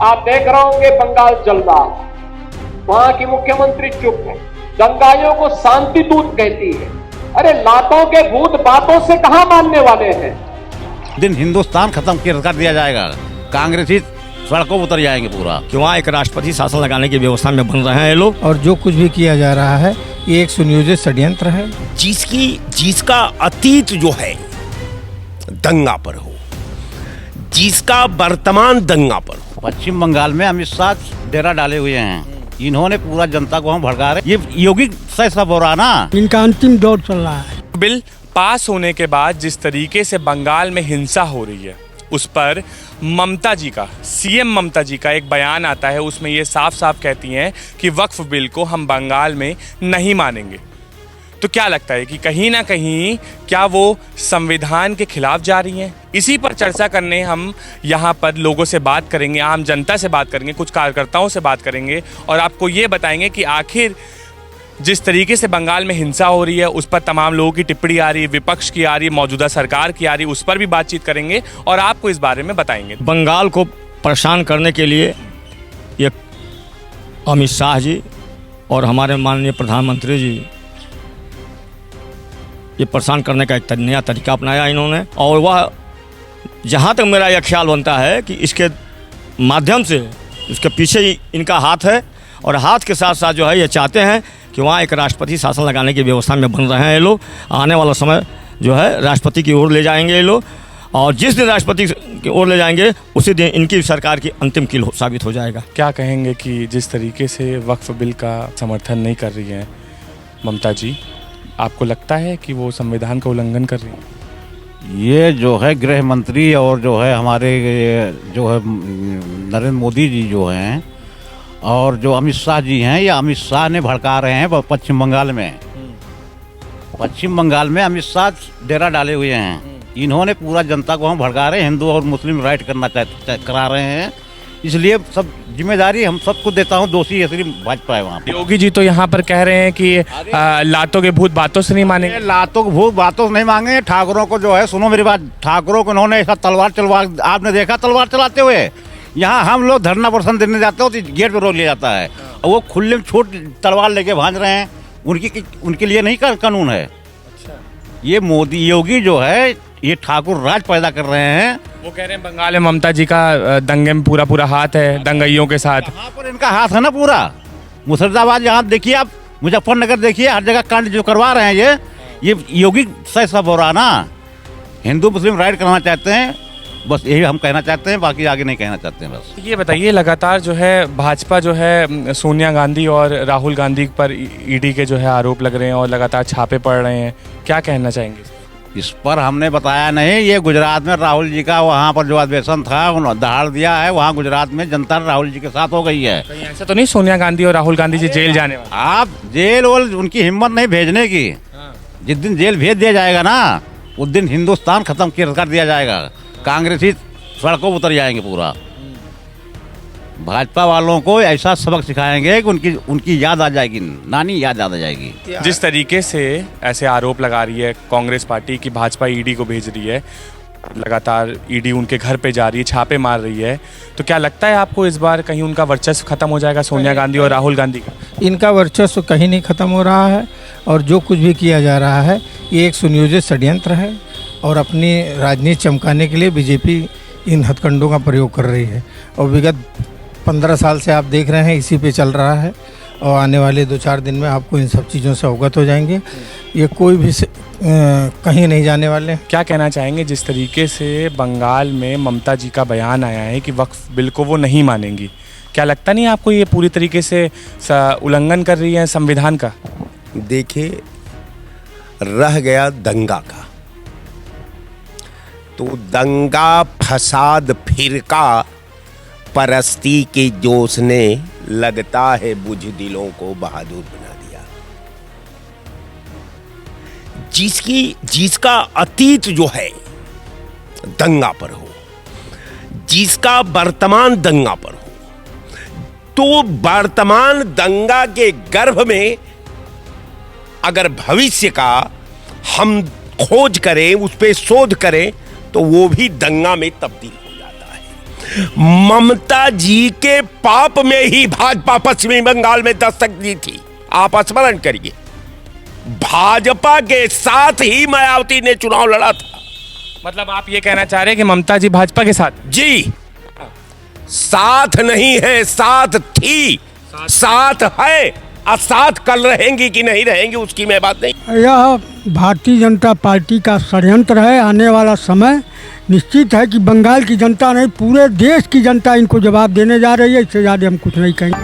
आप देख रहे होंगे बंगाल जल रहा, वहां की मुख्यमंत्री चुप है, दंगाइयों को शांति दूत कहती है। अरे लातों के भूत बातों से कहां मानने वाले हैं। दिन हिंदुस्तान खत्म कर दिया जाएगा, कांग्रेसी सड़कों पर उतर जाएंगे पूरा। कि वहाँ एक राष्ट्रपति शासन लगाने की व्यवस्था में बन रहे हैं ये लोग, और जो कुछ भी किया जा रहा है ये एक सुनियोजित षड्यंत्र है। जिसका अतीत जो है दंगा पर हो, जिसका वर्तमान दंगा पर हो। पश्चिम बंगाल में अमित शाह डेरा डाले हुए हैं, इन्होंने पूरा जनता को हम भड़का रहे। ये योगी सब हो रहा ना, इनका अंतिम दौर चल रहा है। बिल पास होने के बाद जिस तरीके से बंगाल में हिंसा हो रही है, उस पर ममता जी का, सीएम ममता जी का एक बयान आता है। उसमें ये साफ साफ कहती हैं कि वक्फ बिल को हम बंगाल में नहीं मानेंगे। तो क्या लगता है कि कहीं ना कहीं क्या वो संविधान के खिलाफ जा रही हैं? इसी पर चर्चा करने हम यहाँ पर लोगों से बात करेंगे, आम जनता से बात करेंगे, कुछ कार्यकर्ताओं से बात करेंगे और आपको ये बताएंगे कि आखिर जिस तरीके से बंगाल में हिंसा हो रही है उस पर तमाम लोगों की टिप्पणी आ रही है, विपक्ष की आ रही है, मौजूदा सरकार की आ रही है, उस पर भी बातचीत करेंगे और आपको इस बारे में बताएंगे। बंगाल को परेशान करने के लिए ये अमित शाह जी और हमारे माननीय प्रधानमंत्री जी ये परेशान करने का एक नया तरीका अपनाया इन्होंने। और वह जहाँ तक मेरा यह ख्याल बनता है कि इसके माध्यम से इसके पीछे ही इनका हाथ है, और हाथ के साथ साथ जो है ये चाहते हैं कि वहाँ एक राष्ट्रपति शासन लगाने की व्यवस्था में बन रहे हैं ये लोग। आने वाला समय जो है राष्ट्रपति की ओर ले जाएंगे ये लोग, और जिस दिन राष्ट्रपति की ओर ले जाएंगे उसी दिन इनकी सरकार की अंतिम कील साबित हो जाएगा। क्या कहेंगे कि जिस तरीके से वक्फ बिल का समर्थन नहीं कर रही हैं ममता जी, आपको लगता है कि वो संविधान का उल्लंघन कर रही हैं? ये जो है गृह मंत्री और जो है हमारे जो है नरेंद्र मोदी जी जो हैं और जो अमित शाह जी हैं, ये अमित शाह ने भड़का रहे हैं पश्चिम बंगाल में। पश्चिम बंगाल में अमित शाह डेरा डाले हुए हैं, इन्होंने पूरा जनता को हम भड़का रहे हैं, हिंदू और मुस्लिम राइट करा रहे हैं। इसलिए सब जिम्मेदारी हम सबको देता हूँ, दोषी ये सिर्फ भाजपा है वहाँ पर। योगी जी तो यहाँ पर कह रहे हैं कि लातों के भूत बातों से नहीं मानेंगे। लातों के भूत बातों से नहीं मांगे। ठाकुरों को जो है, सुनो मेरी बात, ठाकुरों को उन्होंने ऐसा तलवार चलवा, आपने देखा तलवार चलाते हुए? यहाँ हम लोग धरना प्रदर्शन देने जाते हो तो गेट पर रोक लिया जाता है, और वो खुले में छोट तलवार लेके भांज रहे हैं। उनके लिए नहीं कानून है। ये मोदी योगी जो है ये ठाकुर राज पैदा कर रहे हैं। वो कह रहे हैं बंगाल में ममता जी का दंगे में पूरा हाथ है, दंगाइयों के साथ। यहाँ पर इनका हाथ है ना पूरा। मुर्शिदाबाद यहाँ देखिए, आप मुजफ्फरनगर देखिए, हर जगह कांड जो करवा रहे हैं ये योगी सब हो रहा ना। हिंदू मुस्लिम राइट करना चाहते हैं, बस यही हम कहना चाहते हैं, बाकी आगे नहीं कहना चाहते हैं। बस ये बताइए, लगातार जो है भाजपा जो है सोनिया गांधी और राहुल गांधी पर ईडी के जो है आरोप लग रहे हैं और लगातार छापे पड़ रहे हैं, क्या कहना चाहेंगे? इस पर हमने बताया नहीं। ये गुजरात में राहुल जी का वहाँ पर जो अधिवेशन था उन्होंने दहाड़ दिया है, वहाँ गुजरात में जनता राहुल जी के साथ हो गई है। कहीं ऐसा तो नहीं सोनिया गांधी और राहुल गांधी जी जेल जाने वाले? आप जेल वोल उनकी हिम्मत नहीं भेजने की। जिस दिन जेल भेज दिया जाएगा ना, उस दिन हिंदुस्तान खत्म कर दिया जाएगा, कांग्रेसी सड़कों पर उतर जाएंगे पूरा। भाजपा वालों को ऐसा सबक सिखाएंगे कि उनकी याद आ जाएगी, नानी याद आ जाएगी। जिस तरीके से ऐसे आरोप लगा रही है कांग्रेस पार्टी की भाजपा ईडी को भेज रही है, लगातार ईडी उनके घर पे जा रही है, छापे मार रही है, तो क्या लगता है आपको इस बार कहीं उनका वर्चस्व खत्म हो जाएगा, सोनिया गांधी और राहुल गांधी का? इनका वर्चस्व कहीं नहीं खत्म हो रहा है, और जो कुछ भी किया जा रहा है ये एक सुनियोजित षड्यंत्र है, और अपनी राजनीति चमकाने के लिए बीजेपी इन हथकंडों का प्रयोग कर रही है। और विगत 15 साल से आप देख रहे हैं इसी पे चल रहा है, और आने वाले 2-4 दिन में आपको इन सब चीज़ों से अवगत हो जाएंगे। ये कोई भी कहीं नहीं जाने वाले। क्या कहना चाहेंगे जिस तरीके से बंगाल में ममता जी का बयान आया है कि वक्फ बिल को वो नहीं मानेंगी, क्या लगता नहीं आपको ये पूरी तरीके से उल्लंघन कर रही है संविधान का? देखिए, रह गया दंगा का, तो दंगा फसाद फिरका परस्ती के जोश ने लगता है बुज़दिलों को बहादुर बना दिया। जिसका अतीत जो है दंगा पर हो, जिसका वर्तमान दंगा पर हो, तो वर्तमान दंगा के गर्भ में अगर भविष्य का हम खोज करें, उस पर शोध करें, तो वो भी दंगा में तब्दील हो जाता है। ममता जी के पाप में ही भाजपा पश्चिमी बंगाल में दस्तक दी थी। आप स्मरण करिए, भाजपा के साथ ही मायावती ने चुनाव लड़ा था। मतलब आप ये कहना चाह रहे हैं कि ममता जी भाजपा के साथ? जी, साथ नहीं है, साथ थी, साथ है, और साथ कल रहेंगी कि नहीं रहेंगी उसकी मैं बात नहीं। यह भारतीय जनता पार्टी का षड्यंत्र है। आने वाला समय निश्चित है कि बंगाल की जनता नहीं, पूरे देश की जनता इनको जवाब देने जा रही है। इससे ज़्यादा हम कुछ नहीं कहेंगे।